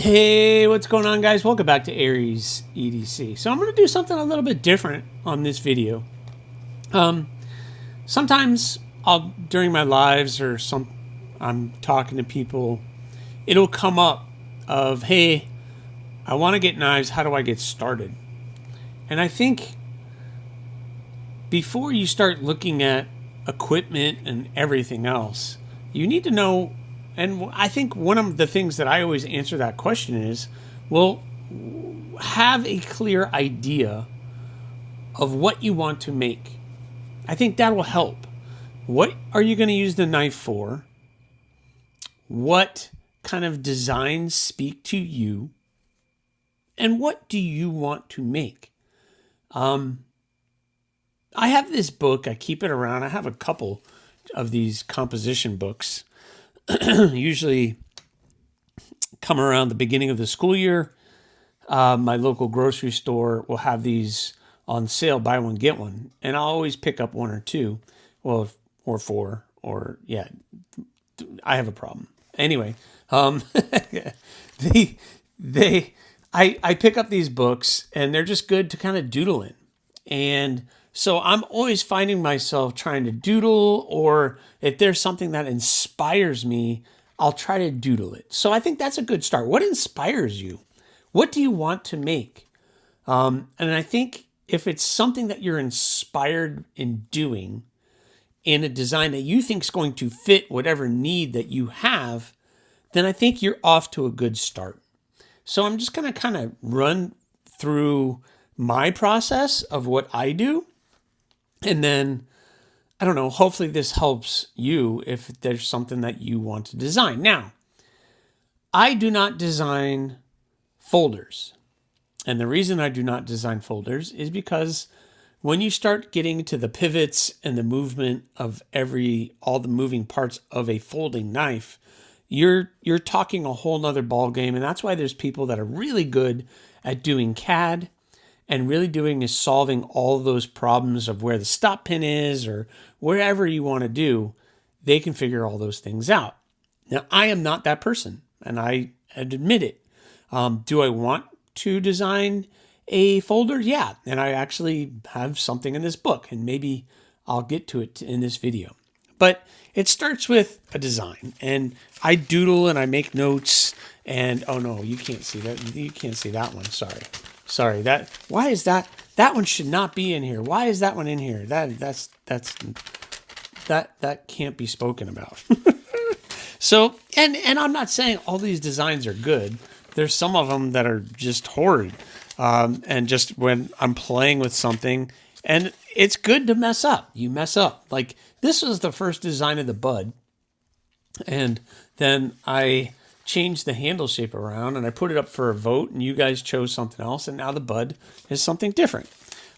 Hey, what's going on, guys? Welcome back to AriesEDC. So I'm going to do something a little bit different on this video. Sometimes during my lives I'm talking to people, it'll come up of, hey, I want to get knives. How do I get started? And I think before you start looking at equipment and everything else, you need to know. And I think one of the things that I always answer that question is, well, have a clear idea of what you want to make. I think that will help. What are you going to use the knife for? What kind of designs speak to you? And what do you want to make? I have this book. I keep it around. I have a couple of these composition books. Usually come around the beginning of the school year. My local grocery store will have these on sale, buy one, get one. And I'll always pick up one or two, or four, I have a problem. Anyway, I pick up these books and they're just good to kind of doodle in. And so I'm always finding myself trying to doodle, or if there's something that inspires me, I'll try to doodle it. So I think that's a good start. What inspires you? What do you want to make? And I think if it's something that you're inspired in doing in a design that you think is going to fit whatever need that you have, then I think you're off to a good start. So I'm just going to kind of run through my process of what I do. And then, I don't know, hopefully this helps you if there's something that you want to design. Now, I do not design folders. And the reason I do not design folders is because when you start getting to the pivots and the movement of all the moving parts of a folding knife, you're talking a whole nother ball game. And that's why there's people that are really good at doing CAD and really doing is solving all those problems of where the stop pin is or wherever you want to do. They can figure all those things out. Now, I am not that person, and I admit it. Do I want to design a folder? Yeah, and I actually have something in this book, and maybe I'll get to it in this video. But it starts with a design, and I doodle and I make notes, and oh no, you can't see that. You can't see that one. Sorry, why is that one should not be in here? Why is that one in here? That can't be spoken about. So, and I'm not saying all these designs are good. There's some of them that are just horrid. And just when I'm playing with something, and it's good to mess up. You mess up. Like this was the first design of the bud. And then I changed the handle shape around and I put it up for a vote, and you guys chose something else, and now the bud is something different.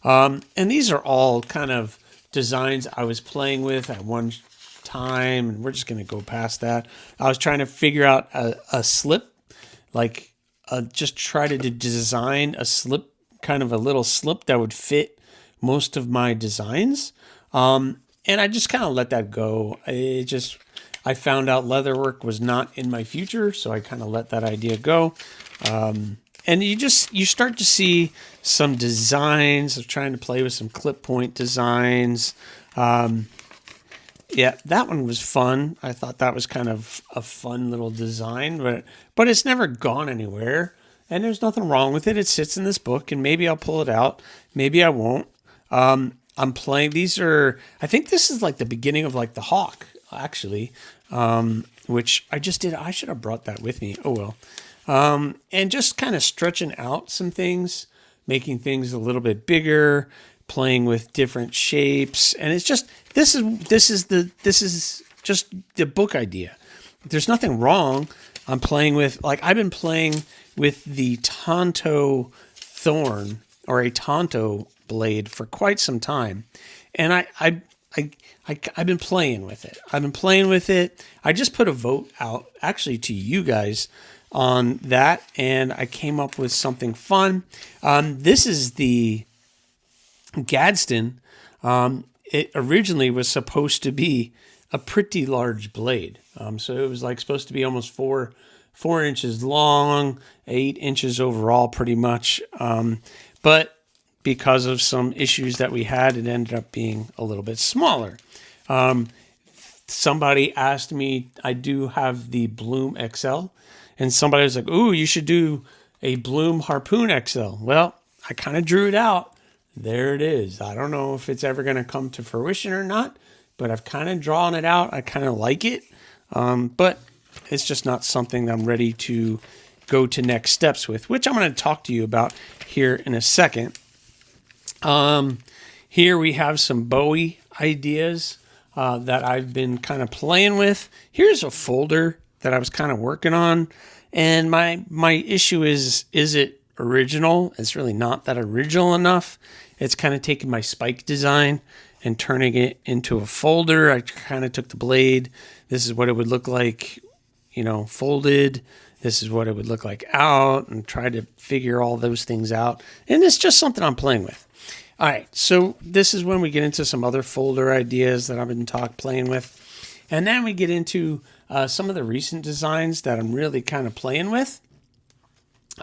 And these are all kind of designs I was playing with at one time, and we're just going to go past that. I was trying to figure out a slip, just try to design a slip, kind of a little slip that would fit most of my designs. And I just kind of let that go. I found out leatherwork was not in my future, so I kind of let that idea go. And you start to see some designs of trying to play with some clip point designs. Yeah, that one was fun. I thought that was kind of a fun little design, but it's never gone anywhere, and there's nothing wrong with it. It sits in this book, and maybe I'll pull it out. Maybe I won't. I'm playing. I think this is like the beginning of like the Hawk, actually. Which I just did. I should have brought that with me. Oh well. And just kind of stretching out some things, making things a little bit bigger, playing with different shapes. And it's just, this is just the book idea. There's nothing wrong. I've been playing with the Tonto thorn or a Tonto blade for quite some time. And I've been playing with it. I just put a vote out actually to you guys on that, and I came up with something fun. This is the Gadsden. It originally was supposed to be a pretty large blade. So it was like supposed to be almost 4 4 inches long, 8 inches overall pretty much. But because of some issues that we had, it ended up being a little bit smaller. Somebody asked me, I do have the Bloom XL, and somebody was like, ooh, you should do a Bloom Harpoon XL. Well, I kind of drew it out. There it is. I don't know if it's ever going to come to fruition or not, but I've kind of drawn it out. I kind of like it, but it's just not something that I'm ready to go to next steps with, which I'm going to talk to you about here in a second. Here we have some Bowie ideas that I've been kind of playing with. Here's a folder that I was kind of working on, and my issue is it original? It's really not that original enough. It's kind of taking my spike design and turning it into a folder. I kind of took the blade. This is what it would look like, you know, folded. This is what it would look like out, and try to figure all those things out. And it's just something I'm playing with. All right, so this is when we get into some other folder ideas that I've been playing with. And then we get into some of the recent designs that I'm really kind of playing with.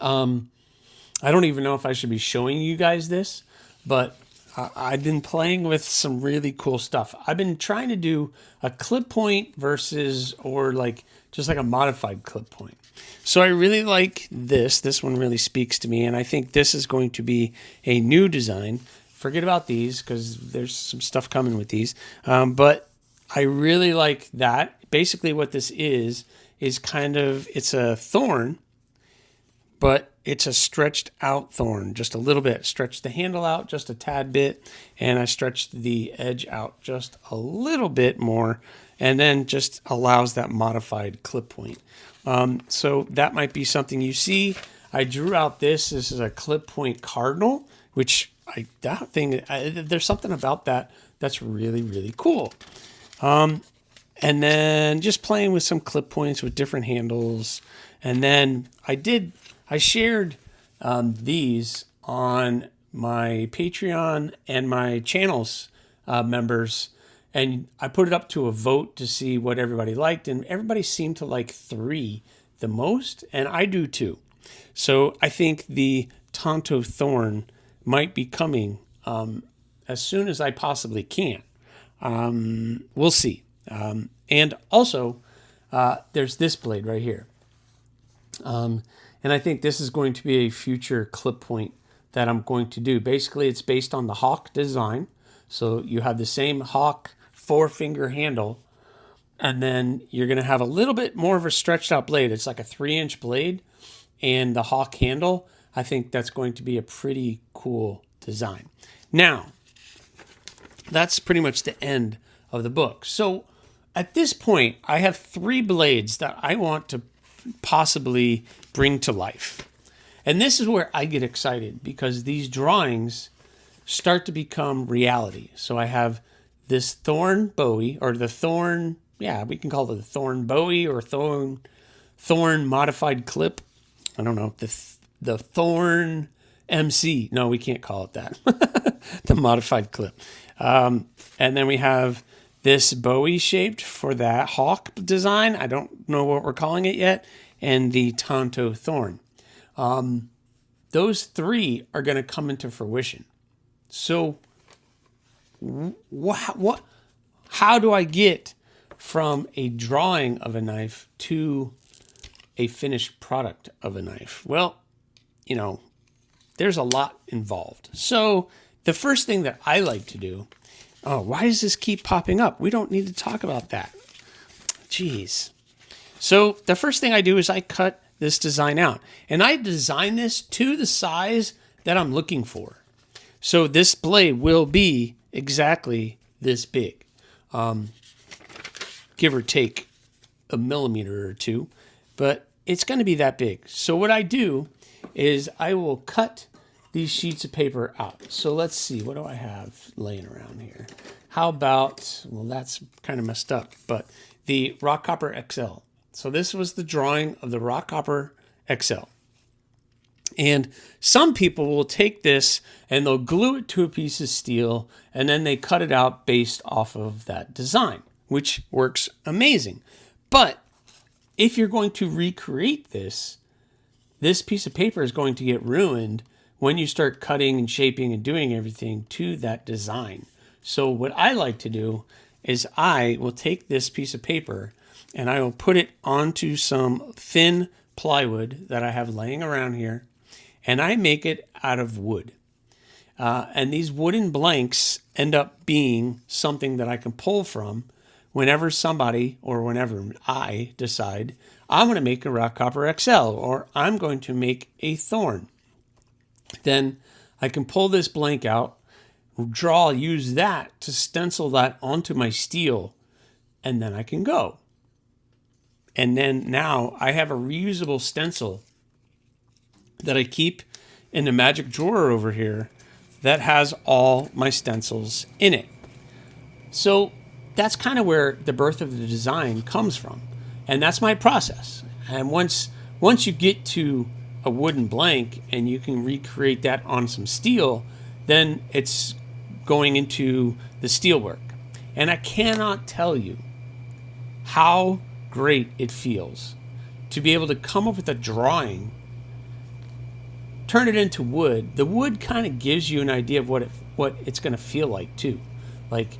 I don't even know if I should be showing you guys this, but I've been playing with some really cool stuff. I've been trying to do a clip point versus, or like just like a modified clip point. So I really like this. This one really speaks to me, and I think this is going to be a new design. Forget about these because there's some stuff coming with these. But I really like that. Basically what this is kind of, it's a thorn, but it's a stretched out thorn, just a little bit. Stretched the handle out just a tad bit, and I stretched the edge out just a little bit more, and then just allows that modified clip point. So that might be something you see. I drew out this. This is a clip point cardinal, which there's something about that that's really, really cool. And then just playing with some clip points with different handles. And then I shared these on my Patreon and my channels members, and I put it up to a vote to see what everybody liked, and everybody seemed to like 3 the most, and I do too. So I think the Tonto Thorn might be coming as soon as I possibly can. We'll see. And also, there's this blade right here. And I think this is going to be a future clip point that I'm going to do. Basically, it's based on the Hawk design. So you have the same Hawk 4-finger handle, and then you're going to have a little bit more of a stretched out blade. It's like a 3-inch blade, and the Hawk handle. I think that's going to be a pretty cool design. Now, that's pretty much the end of the book. So at this point, I have 3 blades that I want to possibly bring to life. And this is where I get excited, because these drawings start to become reality. So I have this Thorn Bowie, or the Thorn, we can call it the Thorn Bowie or Thorn modified clip. I don't know, the Thorn MC. No, we can't call it that. The modified clip. And then we have this Bowie shaped for that Hawk design. I don't know what we're calling it yet. And the Tonto Thorn. Those 3 are going to come into fruition. So how do I get from a drawing of a knife to a finished product of a knife? Well, you know, there's a lot involved. So the first thing that I like to do, why does this keep popping up? We don't need to talk about that. Jeez. So the first thing I do is I cut this design out, and I design this to the size that I'm looking for. So this blade will be exactly this big, give or take a millimeter or 2, but it's going to be that big. So what I do is I will cut these sheets of paper out. So let's see, what do I have laying around here? How about, well, that's kind of messed up, but the Rock Copper XL. So this was the drawing of the Rock Copper XL. And some people will take this and they'll glue it to a piece of steel, and then they cut it out based off of that design, which works amazing. But if you're going to recreate this, this piece of paper is going to get ruined when you start cutting and shaping and doing everything to that design. So what I like to do is I will take this piece of paper and I will put it onto some thin plywood that I have laying around here, and I make it out of wood. And these wooden blanks end up being something that I can pull from whenever somebody or whenever I decide I'm going to make a rock copper XL or I'm going to make a thorn. Then I can pull this blank out, use that to stencil that onto my steel, and then I can go. And then now I have a reusable stencil that I keep in the magic drawer over here that has all my stencils in it. So that's kind of where the birth of the design comes from. And that's my process. And once you get to a wooden blank and you can recreate that on some steel, then it's going into the steelwork. And I cannot tell you how great it feels to be able to come up with a drawing, turn it into wood. The wood kind of gives you an idea of what it's going to feel like too. Like,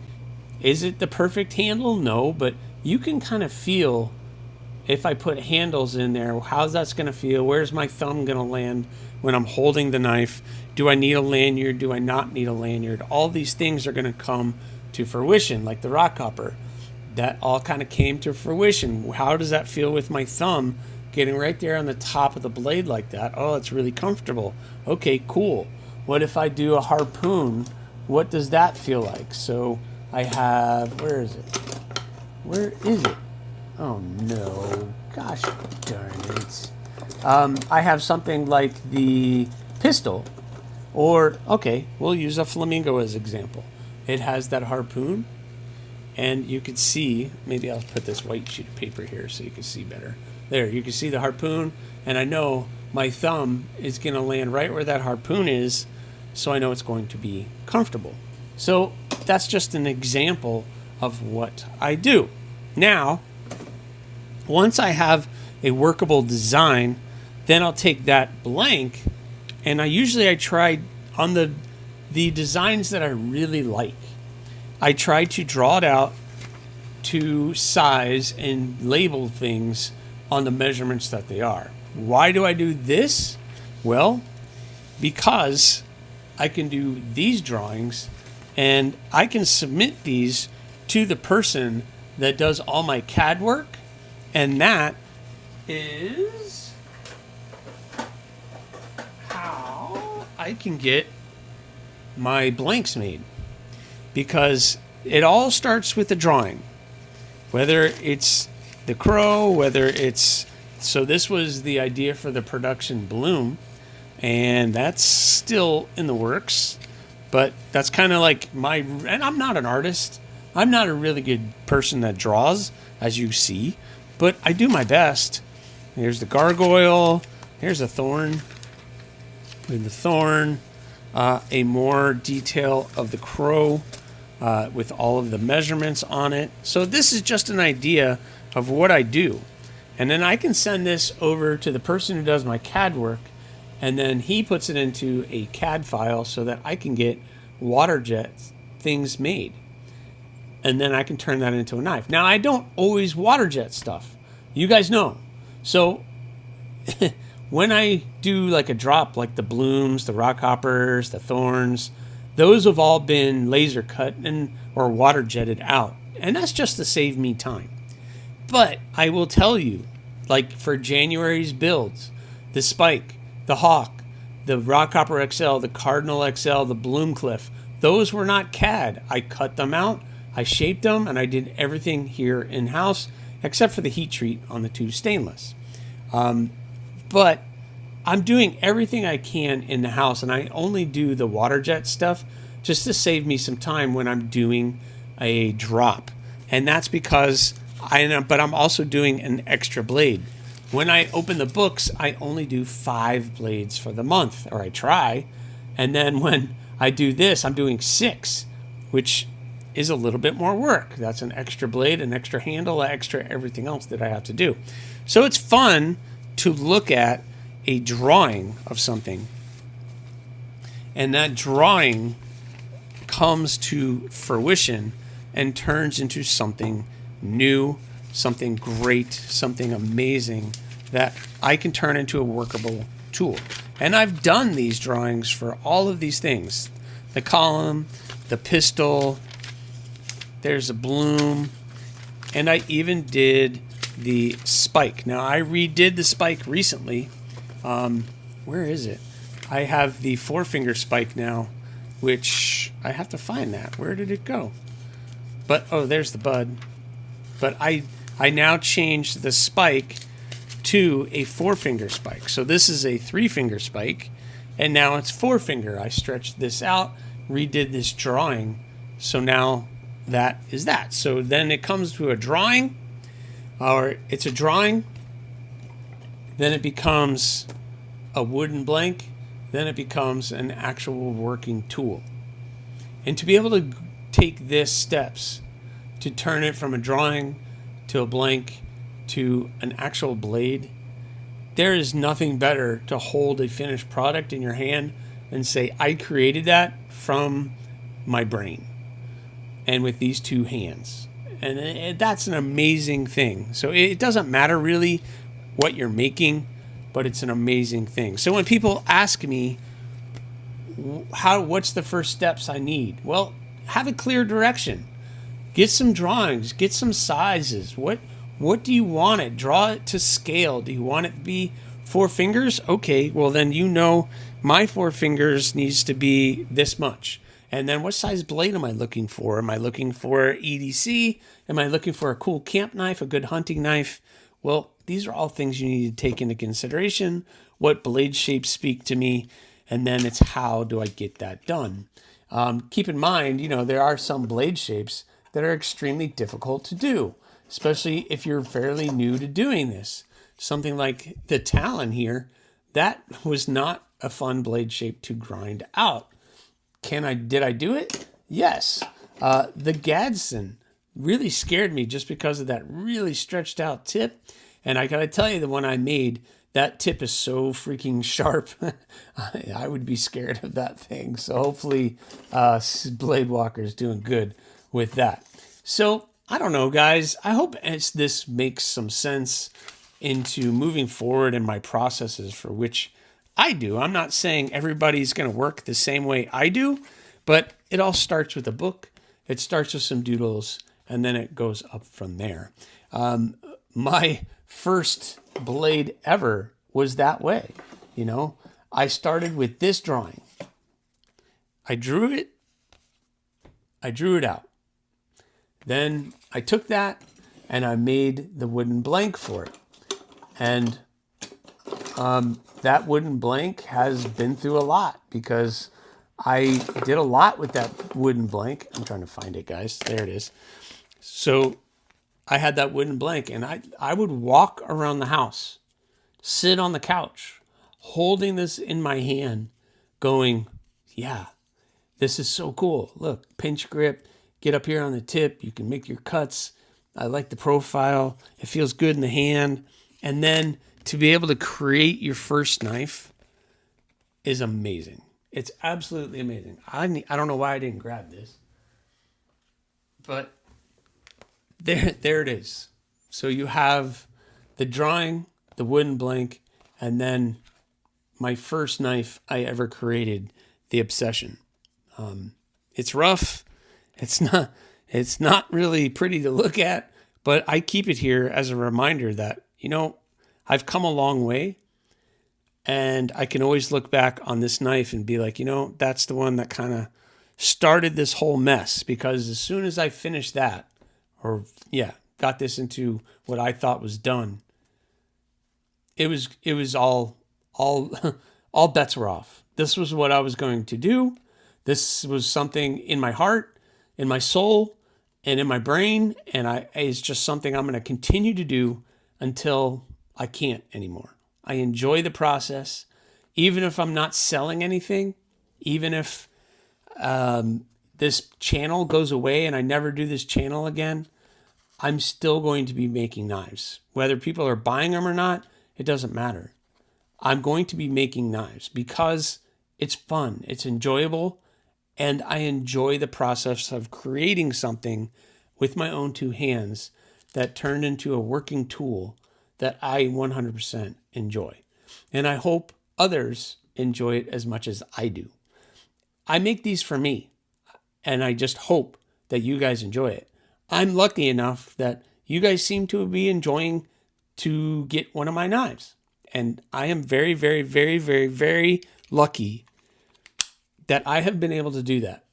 is it the perfect handle? No, but you can kind of feel, if I put handles in there, how's that's going to feel? Where's my thumb going to land when I'm holding the knife? Do I need a lanyard? Do I not need a lanyard? All these things are going to come to fruition, like the rock copper. That all kind of came to fruition. How does that feel with my thumb getting right there on the top of the blade like that? Oh, it's really comfortable. Okay, cool. What if I do a harpoon? What does that feel like? So I have, where is it? Where is it? Oh no, gosh darn it. I have something like the pistol, or, okay, we'll use a flamingo as example. It has that harpoon, and you can see, maybe I'll put this white sheet of paper here so you can see better. There, you can see the harpoon, and I know my thumb is going to land right where that harpoon is, so I know it's going to be comfortable. So that's just an example of what I do. Now, once I have a workable design, then I'll take that blank, and I try on the designs that I really like. I try to draw it out to size and label things on the measurements that they are. Why do I do this? Well, because I can do these drawings and I can submit these to the person that does all my CAD work, and that is how I can get my blanks made. Because it all starts with the drawing, whether it's the crow, so this was the idea for the production bloom, and that's still in the works, but that's kind of like and I'm not an artist. I'm not a really good person that draws, as you see, but I do my best. Here's the gargoyle, here's a thorn, with the thorn, a more detail of the crow, with all of the measurements on it. So this is just an idea of what I do. And then I can send this over to the person who does my CAD work, and then he puts it into a CAD file so that I can get water jet things made. And then I can turn that into a knife. Now, I don't always water jet stuff. You guys know. So when I do like a drop, like the blooms, the rock hoppers, the thorns, those have all been laser cut or water jetted out. And that's just to save me time. But I will tell you, like for January's builds, the Spike, the Hawk, the Rock Hopper XL, the Cardinal XL, the Bloom Cliff, those were not CAD. I cut them out, I shaped them, and I did everything here in-house, except for the heat treat on the two stainless. But I'm doing everything I can in the house, and I only do the water jet stuff just to save me some time when I'm doing a drop. And that's because but I'm also doing an extra blade. When I open the books, I only do 5 blades for the month, or I try. And then when I do this, I'm doing 6, which is a little bit more work. That's an extra blade, an extra handle, extra everything else that I have to do. So it's fun to look at a drawing of something, and that drawing comes to fruition and turns into something new, something great, something amazing that I can turn into a workable tool. And I've done these drawings for all of these things. The column, the pistol, there's a bloom, and I even did the spike. Now, I redid the spike recently. Where is it? I have the 4-finger spike now, which I have to find that. Where did it go? But, oh, there's the bud. But I now changed the spike to a 4-finger spike. So this is a 3-finger spike, and now it's 4-finger. I stretched this out, redid this drawing, so now that is that. So then it comes to a drawing, or it's a drawing, then it becomes a wooden blank, then it becomes an actual working tool. And to be able to take this steps to turn it from a drawing to a blank to an actual blade, there is nothing better to hold a finished product in your hand and say, I created that from my brain and with these 2 hands. And that's an amazing thing. So it doesn't matter really what you're making, but it's an amazing thing. So when people ask me, what's the first steps I need? Well, have a clear direction. Get some drawings, get some sizes. What do you want it? Draw it to scale. Do you want it to be 4 fingers? Okay, well then you know my 4 fingers needs to be this much. And then what size blade am I looking for? Am I looking for EDC? Am I looking for a cool camp knife, a good hunting knife? Well, these are all things you need to take into consideration. What blade shapes speak to me? And then it's how do I get that done? Keep in mind, there are some blade shapes that are extremely difficult to do, especially if you're fairly new to doing this. Something like the Talon here, that was not a fun blade shape to grind out. Did I do it? Yes. The Gadsden really scared me just because of that really stretched out tip. And I gotta tell you, the one I made, that tip is so freaking sharp. I would be scared of that thing. So hopefully Blade Walker is doing good with that. So I don't know, guys. I hope this makes some sense into moving forward in my processes for which I do. I'm not saying everybody's going to work the same way I do, but it all starts with a book. It starts with some doodles, and then it goes up from there. My first blade ever was that way. I started with this drawing. I drew it out. Then I took that and I made the wooden blank for it. And that wooden blank has been through a lot because I did a lot with that wooden blank. I'm trying to find it, guys. There it is. So I had that wooden blank, and I would walk around the house, sit on the couch, holding this in my hand, going, yeah, this is so cool. Look, pinch grip, get up here on the tip. You can make your cuts. I like the profile. It feels good in the hand. And then to be able to create your first knife is amazing. It's absolutely amazing. I don't know why I didn't grab this, but there it is. So you have the drawing, the wooden blank, and then my first knife I ever created, the Obsession. It's rough. It's not really pretty to look at, but I keep it here as a reminder that, I've come a long way, and I can always look back on this knife and be like, that's the one that kind of started this whole mess, because as soon as I finished that, got this into what I thought was done, it was all all bets were off. This was what I was going to do. This was something in my heart, in my soul, and in my brain, and it's just something I'm going to continue to do until I can't anymore. I enjoy the process, even if I'm not selling anything, even if this channel goes away and I never do this channel again, I'm still going to be making knives. Whether people are buying them or not, it doesn't matter. I'm going to be making knives because it's fun, it's enjoyable, and I enjoy the process of creating something with my own two hands that turned into a working tool that I 100% enjoy. And I hope others enjoy it as much as I do. I make these for me, and I just hope that you guys enjoy it. I'm lucky enough that you guys seem to be enjoying to get one of my knives. And I am very, very, very, very, very lucky that I have been able to do that.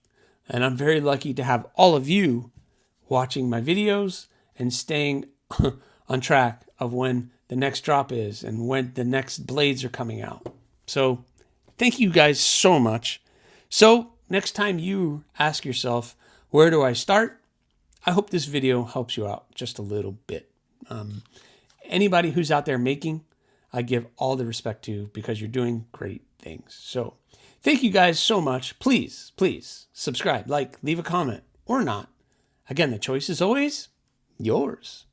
And I'm very lucky to have all of you watching my videos and staying on track of when the next drop is and when the next blades are coming out. So thank you guys so much. So next time you ask yourself, where do I start? I hope this video helps you out just a little bit. Anybody who's out there making, I give all the respect to because you're doing great things. So thank you guys so much. Please, please subscribe, like, leave a comment or not. Again, the choice is always yours.